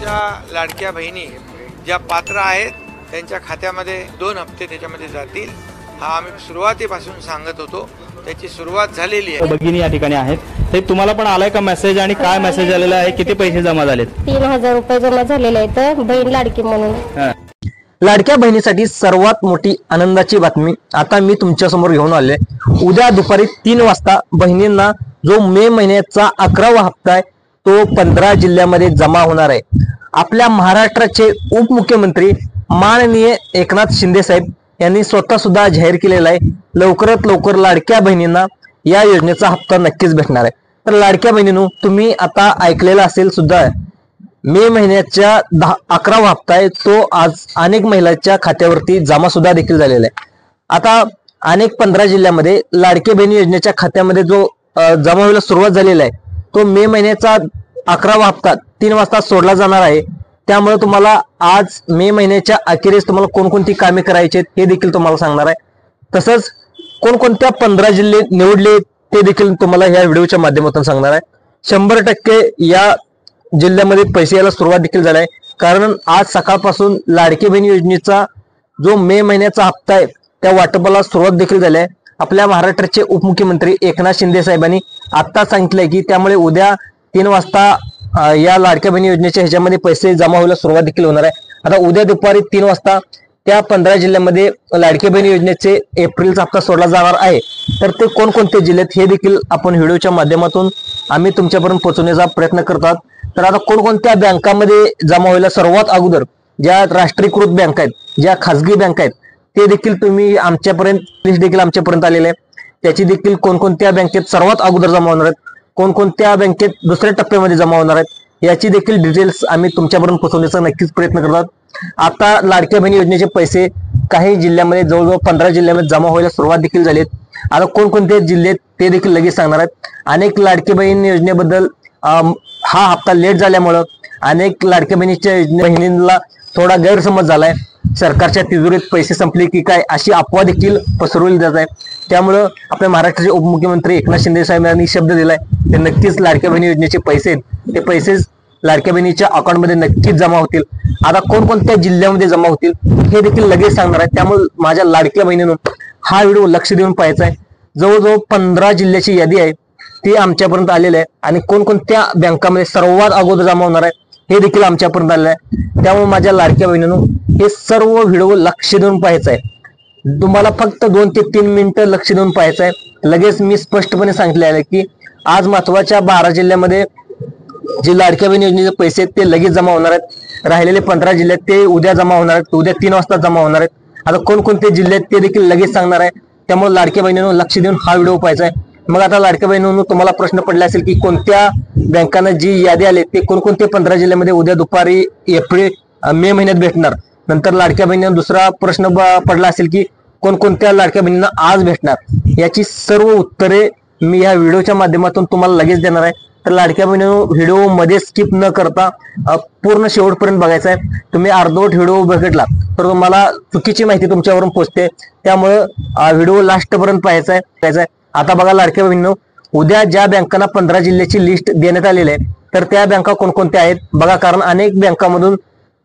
योजना लाडक्या बहिणी ज्या पात्र आहेत त्यांच्या खात्यामध्ये 2 हप्ते त्याच्यामध्ये जातील, हा आम्ही सुरुवातीपासून सांगत होतो. त्याची सुरुवात झालेली आहे. भगिनी या ठिकाणी आहेत, ते तुम्हाला पण आलाय का मेसेज आणि काय मेसेज आलेला आहे, किती पैसे जमा झालेत? 3000 रुपये जमा झालेले आहेत बहीण लाडकी म्हणून. लाडक्या बहिणीसाठी सर्वात मोठी आनंदाची बातमी आता मी तुमच्या समोर घेऊन आले. उद्या दुपारी 3 वाजता बहिणींना जो मे महिन्याचा 11वा हप्ता आहे तो 15 जिल्ह्यामध्ये जमा होणार आहे. आपल्या महाराष्ट्राचे उपमुख्यमंत्री माननीय एकनाथ शिंदे साहेब यांनी स्वतः सुद्धा जाहीर केलेला आहे, लवकरात लवकर लाडक्या बहिणींना या योजनेचा हप्ता नक्कीच भेटणार आहे. तर लाडक्या बहिणींनो, तुम्ही आता ऐकलेला असेल सुद्धा, मे महिन्याच्या 11वा हप्ता आहे तो आज अनेक महिलांच्या खात्यावरती जमा सुद्धा देखील झालेला आहे. आता अनेक 15 जिल्ह्यामध्ये लाडकी बहिणी योजनेच्या खात्यामध्ये जो जमा व्हायला सुरुवात झालेला आहे तो मे महिन्याचा 11वा हप्ता 3 वाजता सोडला जाणार आहे. त्यामुळे तुम्हाला आज मे महिन्याच्या अखेरीस तुम्हाला कोणकोणती कामे करायची आहेत हे देखील तुम्हाला सांगणार आहे. तसंच कोणकोणत्या 15 जिल्हे निवडले ते देखील तुम्हाला या व्हिडिओच्या माध्यमातून सांगणार आहे. 100% या जिल्ह्यामध्ये पैसे यायला सुरुवात देखील झाली आहे, कारण आज सकाळपासून लाडकी बहीण योजनेचा जो मे महिन्याचा हप्ता आहे त्या वाटपाला सुरुवात देखील झाली आहे. आपल्या महाराष्ट्राचे उपमुख्यमंत्री एकनाथ शिंदे साहेबांनी आता सांगितलंय की त्यामुळे उद्या 3 वाजता या लाडक्या बहिणी योजनेच्या ह्याच्यामध्ये पैसे जमा व्हायला सुरुवात देखील होणार आहे. आता उद्या दुपारी 3 वाजता त्या 15 जिल्ह्यामध्ये लाडकी बहिणी योजनेचे एप्रिलचा हप्ता सोडला जाणार आहे. तर ते कोणकोणते जिल्हे हे देखील आपण व्हिडिओच्या माध्यमातून आम्ही तुमच्यापर्यंत पोहोचवण्याचा प्रयत्न करतात. तर आता कोणकोणत्या बँकामध्ये जमा व्हायला सर्वात अगोदर ज्या राष्ट्रीयकृत बँक आहेत, ज्या खासगी बँक आहेत, ते देखील तुम्ही आमच्यापर्यंत लिस्ट देखील आमच्यापर्यंत आलेले आहे. त्याची देखील कोणकोणत्या बँकेत सर्वात अगोदर जमा होणार आहेत, कोणकोणत्या बँकेत दुसऱ्या टप्प्यामध्ये जमा होणार आहेत, याची देखील डिटेल्स आम्ही तुमच्यापर्यंत पोहोचवण्याचा नक्कीच प्रयत्न करतात. आता लाडक्या बहिणी योजनेचे पैसे काही जिल्ह्यामध्ये जवळजवळ 15 जिल्ह्यामध्ये जमा व्हायला सुरुवात देखील झाली आहे. आता कोणकोणते जिल्हे ते देखील लगेच सांगणार आहेत. अनेक लाडकी बहीण योजनेबद्दल हा हप्ता लेट झाल्यामुळं अनेक लाडक्या बहिणींना थोडा गैरसमज झालाय. सरकारच्या तिजोरीत पैसे संपले की काय अशी अफवा देखील पसरवली जात आहे. त्यामुळं आपल्या महाराष्ट्राचे उपमुख्यमंत्री एकनाथ शिंदे साहेब यांनी शब्द दिलाय ते नक्कीच लाडक्या बहिणी योजनेचे पैसे ते पैसे लाडक्या बहिणीच्या अकाउंटमध्ये नक्कीच जमा होतील. आता कोणकोणत्या जिल्ह्यामध्ये जमा होतील हे देखील लगेच सांगणार आहे. त्यामुळे माझ्या लाडक्या बहिणीनं हा व्हिडिओ लक्ष देऊन पाहायचा आहे. जवळजवळ 15 जिल्ह्याची यादी आहे ती आमच्यापर्यंत आलेली आहे आणि कोणकोणत्या बँकामध्ये सर्वात अगोदर जमा होणार आहे हे देखील आमच्यापर्यंत आलेलं आहे. त्यामुळे माझ्या लाडक्या बहिणीनं हे सर्व व्हिडिओ लक्ष देऊन पाहायचा आहे. तुम्हाला फक्त 2 ते 3 मिनिटं लक्ष देऊन पाहायचं आहे. लगेच मी स्पष्टपणे सांगितले आहे की आज महत्वाच्या 12 जिल्ह्यामध्ये जे लाडक्या बहिणी योजनेचे पैसे आहेत ते लगेच जमा होणार आहेत. राहिलेले 15 जिल्ह्यात ते उद्या जमा होणार आहेत, उद्या 3 वाजता जमा होणार आहेत. आता कोणकोणते जिल्हे आहेत ते देखील लगेच सांगणार आहे. त्यामुळे लाडक्या बहिणीनं लक्ष देऊन हा व्हिडिओ पाहायचा आहे. मग आता लाडक्या बहिणींनो, तुम्हाला प्रश्न पडला असेल की कोणत्या बँकांना जी यादी आली ते कोणकोणते 15 जिल्ह्यामध्ये उद्या दुपारी मे महिन्यात भेटणार. नंतर लाडक्या बहिणींना दुसरा प्रश्न पडला असेल की कोणकोणत्या लाडक्या बहिणींना आज भेटणार. याची सर्व उत्तरे मी या व्हिडिओच्या माध्यमातून तुम्हाला लगेच देणार आहे. तर लाडक्या बहिणींनो, व्हिडिओ मध्ये स्किप न करता पूर्ण शेवटपर्यंत बघायचा आहे. तुम्ही अर्धवट व्हिडिओ बघितला तर तुम्हाला चुकीची माहिती तुमच्यावरून पोहोचते. त्यामुळे व्हिडिओ लास्ट पर्यंत पाहायचा आहे. आता बघा लाडक्या बहिणींनो, उद्या ज्या बँकांना 15 जिल्ह्याची लिस्ट देण्यात आलेली आहे तर त्या बँका कोणकोणत्या आहेत बघा. कारण अनेक बँकामधून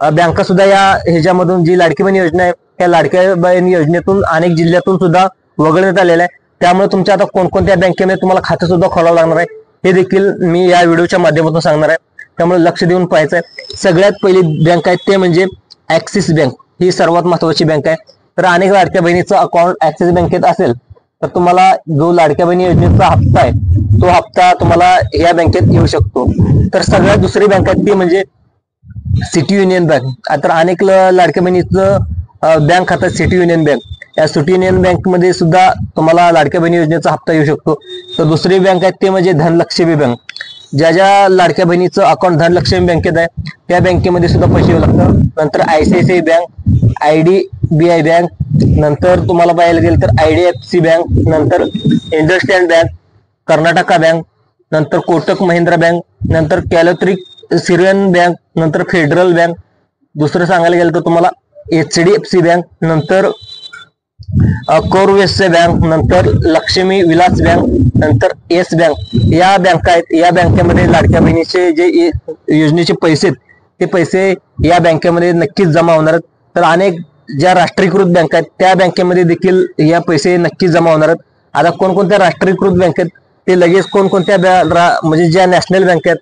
बँका सुद्धा या ह्याच्यामधून जी लाडकी बहीण योजना आहे त्या लाडक्या बहीण योजनेतून अनेक जिल्ह्यातून सुद्धा वगळण्यात आलेलं आहे. त्यामुळे तुमच्या आता कोणकोणत्या बँकेमध्ये तुम्हाला खातं सुद्धा खोलावं लागणार आहे हे देखील मी या व्हिडिओच्या माध्यमातून सांगणार आहे. त्यामुळे लक्ष देऊन पाहायचं आहे. सगळ्यात पहिली बँक आहे ते म्हणजे ऍक्सिस बँक. ही सर्वात महत्वाची बँक आहे. तर अनेक लाडक्या बहिणीचं अकाउंट ऍक्सिस बँकेत असेल तर तुम्हाला जो लाडक्या बहिणी योजनेचा हप्ता आहे तो हप्ता तुम्हाला या बँकेत येऊ शकतो. तर सगळ्यात दुसरी बँक आहे ती म्हणजे सिटी युनियन बँक. तर अनेक लाडक्या बहिणीचं बँक खातं सिटी युनियन बँक. या सिटी युनियन बँक मध्ये सुद्धा तुम्हाला लाडक्या बहिणी योजनेचा हप्ता येऊ शकतो. तर दुसरी बँक आहे ते म्हणजे धनलक्ष्मी बँक. ज्या ज्या लाडक्या बहिणीचं अकाउंट धनलक्ष्मी बँकेत आहे त्या बँकेमध्ये सुद्धा पैसे येऊ लागतं. नंतर ICICI बँक, IDBI बँक, नंतर तुम्हाला पाहायला गेलं तर IDFC बँक, नंतर इंडसलँड बँक, कर्नाटका बँक, नंतर कोटक महिंद्रा बँक, नंतर कॅलोत्रिक सिरियन बँक, नंतर फेडरल बँक. दुसरं सांगायला गेलं तर तुम्हाला HDFC बँक, नंतर कोरवेस्य बँक, नंतर लक्ष्मी विलास बँक, नंतर येस बँक. या बँका आहेत. या बँकेमध्ये लाडक्या बहिणीचे जे योजनेचे पैसे आहेत ते पैसे या बँकेमध्ये नक्कीच जमा होणार आहेत. तर अनेक ज्या राष्ट्रीयकृत बँका आहेत त्या बँकेमध्ये देखील या पैसे नक्कीच जमा होणार आहेत. आता कोणकोणत्या राष्ट्रीयकृत बँकेत ते लगेच कोणकोणत्या म्हणजे ज्या नॅशनल बँक आहेत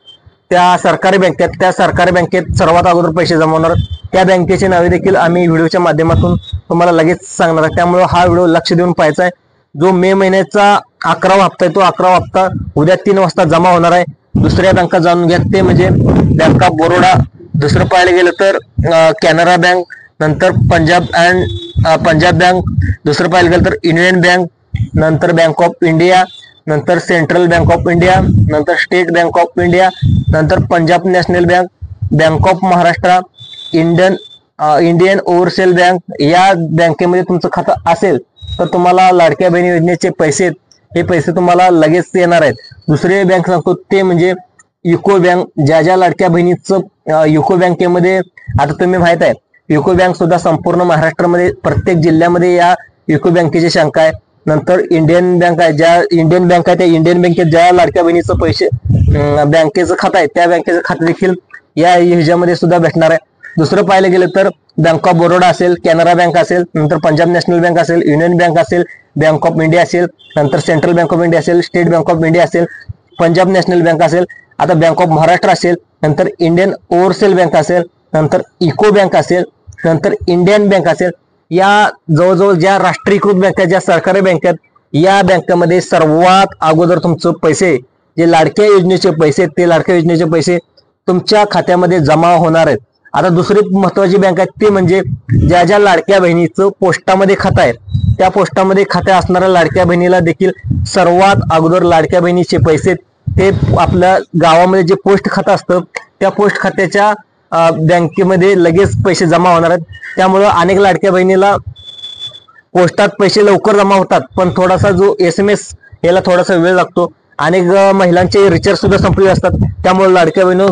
त्या सरकारी बँकेत, त्या सरकारी बँकेत सर्वात अगोदर पैसे जमा होणार. त्या बँकेची नावे देखील आम्ही व्हिडिओच्या माध्यमातून तुम्हाला लगेच सांगणार आहे. त्यामुळे हा व्हिडिओ लक्ष देऊन पाहायचा आहे. जो मे महिन्याचा 11वा हप्ता आहे तो 11वा हप्ता उद्या 3 वाजता जमा होणार आहे. दुसऱ्या बँका जाणून घ्या, ते म्हणजे बँक ऑफ बरोडा, दुसरं पाहायला गेलं तर कॅनरा बँक, नंतर पंजाब बँक, दुसरं पाहायला गेलं तर इंडियन बँक, नंतर बँक ऑफ इंडिया, नंतर सेंट्रल बँक ऑफ इंडिया, नंतर स्टेट बँक ऑफ इंडिया, नंतर Punjab national bank, bank of Maharashtra, Indian overseas bank. या बँकेमध्ये तुमचं खातं असेल तर तुम्हाला लाडक्या बहिणी योजनेचे पैसे, हे पैसे तुम्हाला लगेच येणार आहेत. दुसरी बँक सांगतो ते म्हणजे युको बँक. ज्या लाडक्या बहिणीचं युको बँकेमध्ये, आता तुम्ही माहित आहे युको बँक सुद्धा संपूर्ण महाराष्ट्रामध्ये प्रत्येक जिल्ह्यामध्ये या युको बँकेची शाखा आहे. नंतर इंडियन बँक आहे, ज्या इंडियन बँक आहे त्या इंडियन बँकेत ज्या लाडक्या बहिणीचं पैसे बँकेचं खातं आहे त्या बँकेचं खातं देखील या ह्याच्यामध्ये सुद्धा भेटणार आहे. दुसरं पाहायला गेलं तर बँक ऑफ बरोडा असेल, कॅनरा बँक असेल, नंतर पंजाब नॅशनल बँक असेल, युनियन बँक असेल, बँक ऑफ इंडिया असेल, नंतर सेंट्रल बँक ऑफ इंडिया असेल, स्टेट बँक ऑफ इंडिया असेल, पंजाब नॅशनल बँक असेल, आता बँक ऑफ महाराष्ट्र असेल, नंतर इंडियन ओव्हरसीज बँक असेल, नंतर इको बँक असेल, नंतर इंडियन बँक असेल. या जवळजवळ ज्या राष्ट्रीयकृत बँका, ज्या सरकारी बँकेत, या बँकेमध्ये सर्वात अगोदर तुमचं पैसे, जे लाडक्या योजनेचे पैसे, ते लाडक्या योजनेचे पैसे तुमच्या खात्यामध्ये जमा होणार आहेत. आता दुसरी महत्वाची बँक आहे ते म्हणजे ज्या लाडक्या बहिणीचं पोस्टामध्ये खातं आहे त्या पोस्टामध्ये खाते असणाऱ्या लाडक्या बहिणीला देखील सर्वात अगोदर लाडक्या बहिणीचे पैसे ते आपल्या गावामध्ये जे पोस्ट खातं असतं त्या पोस्ट खात्याच्या बँकेमध्ये लगेच पैसे जमा होणार आहेत. त्यामुळं अनेक लाडक्या बहिणीला पोस्टात पैसे लवकर जमा होतात, पण थोडासा जो SMS याला थोडासा वेळ लागतो. अनेक महिलांचे रिचार्ज सुद्धा संपलेले असतात. त्यामुळे लाडक्या बहिणी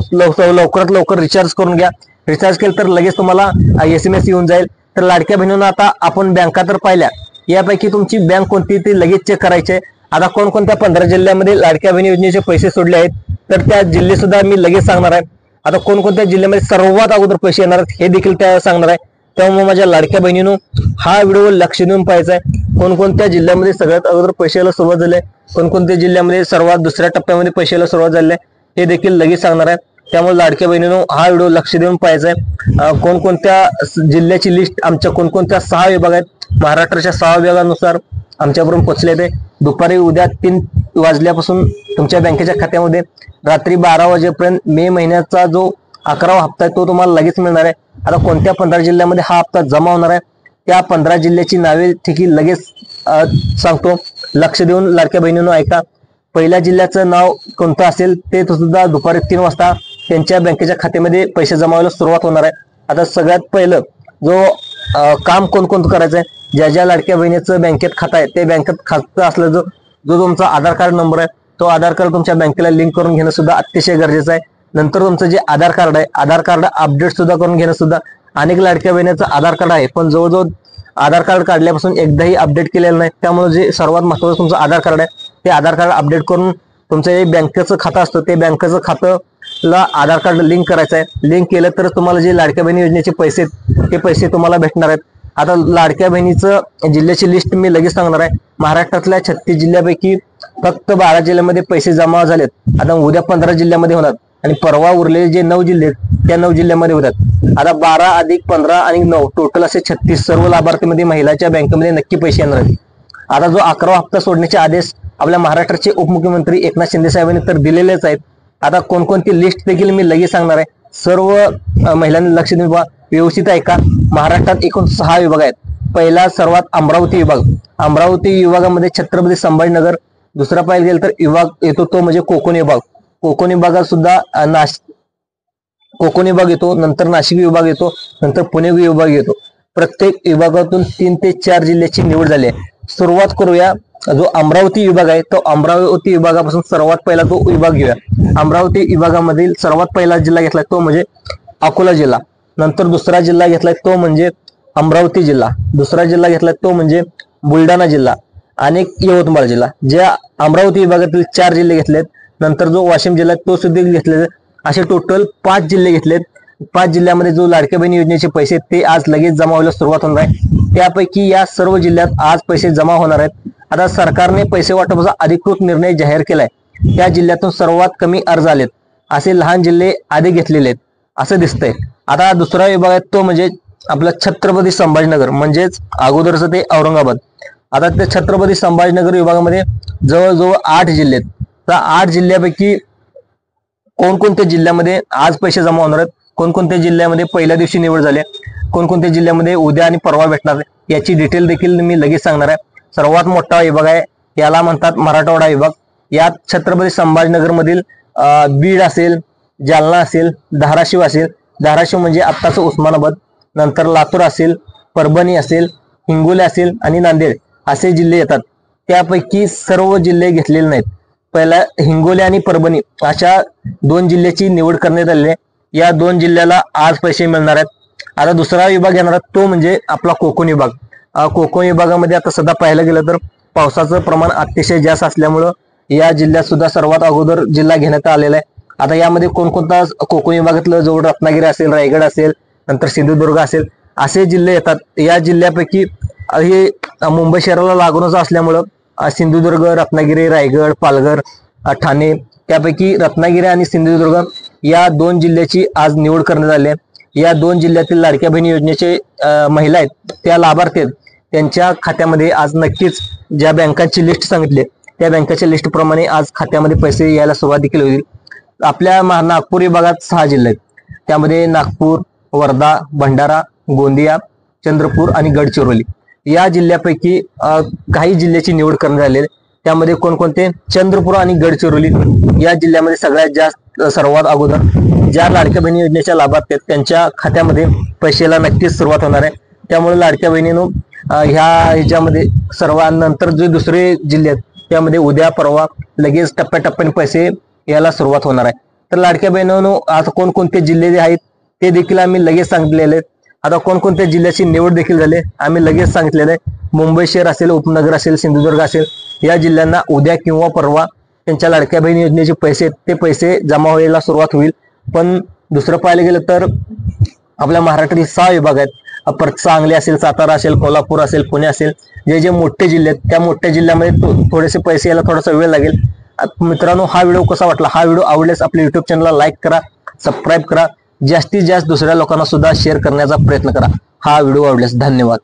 लवकरात लवकर रिचार्ज करून घ्या. रिचार्ज केलं तर लगेच तुम्हाला SMS येऊन जाईल. तर लाडक्या बहिणींना आता आपण बँका तर पाहिल्या, यापैकी तुमची बँक कोणती ती लगेच चेक करायची आहे. आता कोणकोणत्या 15 जिल्ह्यामध्ये लाडक्या बहिणी योजनेचे पैसे सोडले आहेत तर त्या जिल्हे सुद्धा मी लगेच सांगणार आहे. आता कोणकोणत्या जिल्ह्यामध्ये सर्वात अगोदर पैसे येणार आहेत हे देखील त्या सांगणार आहे. त्यामुळे माझ्या लाडक्या बहिणीनं हा व्हिडिओ लक्ष देऊन पाहायचा आहे. कोणकोणत्या जिल्ह्यामध्ये सगळ्यात अगोदर पैसे यायला सुरुवात झाली आहे, कोणकोणत्या जिल्ह्यामध्ये सर्वात दुसऱ्या टप्प्यामध्ये पैसे यायला सुरुवात झाली आहे हे देखील लगेच सांगणार आहे. त्यामुळे लाडक्या बहिणीनं हा व्हिडिओ लक्ष देऊन पाहायचा आहे. कोणकोणत्या जिल्ह्याची लिस्ट आमच्या कोणकोणत्या 6 विभाग आहेत, महाराष्ट्राच्या 6 विभागानुसार आमच्यापर्यंत पोहोचले ते. दुपारी उद्या 3 वाजल्यापासून तुमच्या बँकेच्या खात्यामध्ये रात्री 12 वाजेपर्यंत मे महिन्याचा जो 11वा हप्ता आहे तो तुम्हाला लगेच मिळणार आहे. आता कोणत्या 15 जिल्ह्यामध्ये हा हप्ता जमा होणार आहे त्या 15 जिल्ह्याची नावे देखील लगेच सांगतो. लक्ष देऊन लाडक्या बहिणीनं ऐका. पहिल्या जिल्ह्याचं नाव कोणतं असेल ते सुद्धा दुपारी 3 वाजता त्यांच्या बँकेच्या खात्यामध्ये पैसे जमा व्हायला सुरुवात होणार आहे. आता सगळ्यात पहिलं जो काम कोणकोणतं करायचं आहे, ज्या लाडक्या बहिणीचं बँकेत खातं आहे ते बँकेत खातं असलं जो तुमचा आधार कार्ड नंबर आहे तो आधार कार्ड तुमच्या बँकेला लिंक करून घेणं सुद्धा अतिशय गरजेचं आहे. नंतर तुमचं जे आधार कार्ड आहे आधार कार्ड अपडेट सुद्धा करून घेणं सुद्धा. अनेक लाडक्या बहिणीचं आधार कार्ड आहे पण जवळजवळ आधार कार्ड काढल्यापासून एकदाही अपडेट केलेलं नाही. त्यामुळे जे सर्वात महत्त्वाचं तुमचं आधार कार्ड आहे ते आधार कार्ड अपडेट करून तुमचं जे बँकेचं खातं असतं ते बँकेचं खातंला आधार कार्ड लिंक करायचं आहे. लिंक केलं तर तुम्हाला जे लाडक्या बहिणी योजनेचे पैसे ते पैसे तुम्हाला भेटणार आहेत. आता लाडक्या बहिणीचं जिल्ह्याची लिस्ट मी लगेच सांगणार आहे. महाराष्ट्रातल्या 36 जिल्ह्यापैकी फक्त 12 जिल्ह्यामध्ये पैसे जमा झालेत. आता उद्या 15 जिल्ह्यामध्ये होणार आणि परवा उरलेले जे 9 जिल्हे आहेत त्या 9 जिल्ह्यामध्ये होतात. आता 12 अधिक 15 आणि 9 टोटल असे 36 सर्व लाभार्थीमध्ये महिलाच्या बँकेमध्ये नक्की पैसे येणार आहेत. आता जो 11वा हप्ता सोडण्याचे आदेश आपल्या महाराष्ट्राचे उपमुख्यमंत्री एकनाथ शिंदे साहेबांनी तर दिलेलेच आहेत. आता कोणकोणती लिस्ट देखील मी लगेच सांगणार आहे. सर्व महिलांनी लक्ष देऊन व्यवस्थित ऐका. महाराष्ट्रात एकूण 6 विभाग आहेत. पहिला सर्वात अमरावती विभाग. अमरावती विभागामध्ये छत्रपती संभाजीनगर. दुसरा पाहायला गेलं तर विभाग येतो तो म्हणजे कोकण विभाग. कोकण विभागात सुद्धा कोकण विभाग येतो, नंतर नाशिक विभाग येतो, नंतर पुणे विभाग येतो. प्रत्येक विभागातून 3 ते 4 जिल्ह्याची निवड झाली आहे. सुरुवात करूया. जो अमरावती विभाग आहे तो अमरावती विभागापासून सर्वात पहिला तो विभाग घेऊया. अमरावती विभागामधील सर्वात पहिला जिल्हा घेतला तो म्हणजे अकोला जिल्हा. नंतर दुसरा जिल्हा घेतलाय तो म्हणजे अमरावती जिल्हा. दुसरा जिल्हा घेतलाय तो म्हणजे बुलढाणा जिल्हा आणि यवतमाळ जिल्हा. ज्या अमरावती विभागातील 4 जिल्हे घेतलेत. नंतर जो वाशिम जिल्हा तो सुद्धा घेतलेला. असे टोटल 5 जिल्हे घेतलेत. 5 जिल्ह्यामध्ये जो लाडक्या बहिणी योजनेचे पैसे ते आज लगेच जमा व्हायला सुरुवात होणार आहे। त्यापैकी या सर्व जिल्ह्यात आज पैसे जमा होणार आहेत। आता सरकारने पैसे वाटपाचा अधिकृत निर्णय जाहीर केलाय। त्या जिल्ह्यातून सर्वात कमी अर्ज आलेत असे लहान जिल्हे आधी घेतलेले आहेत असं दिसतंय। आता दुसरा विभाग आहे तो म्हणजे आपला छत्रपती संभाजीनगर, म्हणजेच अगोदरचं ते औरंगाबाद। आता त्या छत्रपती संभाजीनगर विभागामध्ये जवळजवळ 8 जिल्हे आहेत। त्या 8 जिल्ह्यापैकी कोणकोणत्या जिल्ह्यामध्ये आज पैसे जमा होणार आहेत, कोणकोणत्या जिल्ह्यामध्ये पहिल्या दिवशी निवड झाली, कोणकोणत्या जिल्ह्यामध्ये उद्या आणि परवा भेटणार याची डिटेल देखील मी लगेच सांगणार आहे। सर्वात मोठा विभाग आहे, याला म्हणतात मराठवाडा विभाग। यात छत्रपती संभाजीनगर मधील बीड असेल, जालना असेल, धाराशिव असेल, धाराशिव म्हणजे आत्ताच उस्मानाबाद, नंतर लातूर असेल, परभणी असेल, हिंगोली असेल आणि नांदेड असे जिल्हे येतात। त्यापैकी सर्व जिल्हे घेतलेले नाहीत। पहिला हिंगोली आणि परभणी अशा 2 जिल्ह्याची निवड करण्यात आलेली आहे। या 2 जिल्ह्याला आज पैसे मिळणार आहेत। आता दुसरा विभाग येणार तो म्हणजे आपला कोकण विभाग। कोकण विभागामध्ये आता सध्या पाहायला गेलं तर पावसाचं प्रमाण अतिशय जास्त असल्यामुळं या जिल्ह्यात सुद्धा सर्वात अगोदर जिल्हा घेण्यात आलेला आहे। आता यामध्ये कोणकोणता कोकण विभागातलं जवळ रत्नागिरी असेल, रायगड असेल, नंतर सिंधुदुर्ग असेल असे जिल्हे येतात। या जिल्ह्यापैकी हे मुंबई शहराला लागूनच असल्यामुळं सिंधुदुर्ग, रत्नागिरी, रायगड, पालघर, ठाणे त्यापैकी रत्नागिरी आणि सिंधुदुर्ग या 2 जिल्ह्याची आज निवड करण्यात आली आहे। या 2 जिल्ह्यातील लाडक्या बहिणी योजनेचे महिला आहेत त्या लाभार्थी आहेत, त्यांच्या खात्यामध्ये आज नक्कीच ज्या बँकांची लिस्ट सांगितली त्या बँकाच्या लिस्ट प्रमाणे आज खात्यामध्ये पैसे यायला सुरुवात देखील होईल। आपल्या नागपूर विभागात 6 जिल्हे आहेत, त्यामध्ये नागपूर, वर्धा, भंडारा, गोंदिया, चंद्रपूर आणि गडचिरोली या जिल्ह्यापैकी काही जिल्ह्याची निवड करण्यात आलेली आहे। त्यामध्ये कोणकोणते, चंद्रपूर आणि गडचिरोली या जिल्ह्यामध्ये सगळ्यात जास्त सर्वात अगोदर ज्या लाडक्या बहिणी योजनेच्या लाभार्थी आहेत त्यांच्या खात्यामध्ये पैशाला नक्कीच सुरुवात होणार आहे। त्यामुळे लाडक्या बहिणीनं ह्याच्यामध्ये सर्वांनंतर जे दुसरे जिल्हे आहेत त्यामध्ये उद्या परवा लगेच टप्प्याटप्प्याने पैसे यायला सुरुवात होणार आहे। तर लाडक्या बहिणींनो आता कोणकोणते जिल्हे आहेत ते देखील आम्ही लगेच सांगितलेले आहेत। आता कोणकोणत्या जिल्ह्याची निवड देखील झाली आम्ही लगेच सांगितलेलं आहे। मुंबई शहर असेल, उपनगर असेल, सिंधुदुर्ग असेल या जिल्ह्यांना उद्या किंवा परवा त्यांच्या लाडक्या बहिणी योजनेचे पैसे ते पैसे जमा व्हायला सुरुवात होईल। पण दुसरं पाहायला गेलं तर आपल्या महाराष्ट्रातील 6 विभाग आहेत, परत सांगली असेल, सातारा असेल, कोल्हापूर असेल, पुणे असेल, जे जे मोठे जिल्हे आहेत त्या मोठ्या जिल्ह्यामध्ये थोडेसे पैसे यायला थोडासा वेळ लागेल। मित्रांनो हा व्हिडिओ कसा वाटला, हा व्हिडिओ आवडल्यास आपल्या युट्यूब चॅनलला लाईक करा, सबस्क्राईब करा, जास्तीत जास्त दुसऱ्या लोकांना सुद्धा शेअर करण्याचा प्रयत्न करा। हा व्हिडिओ आवडल्यास धन्यवाद।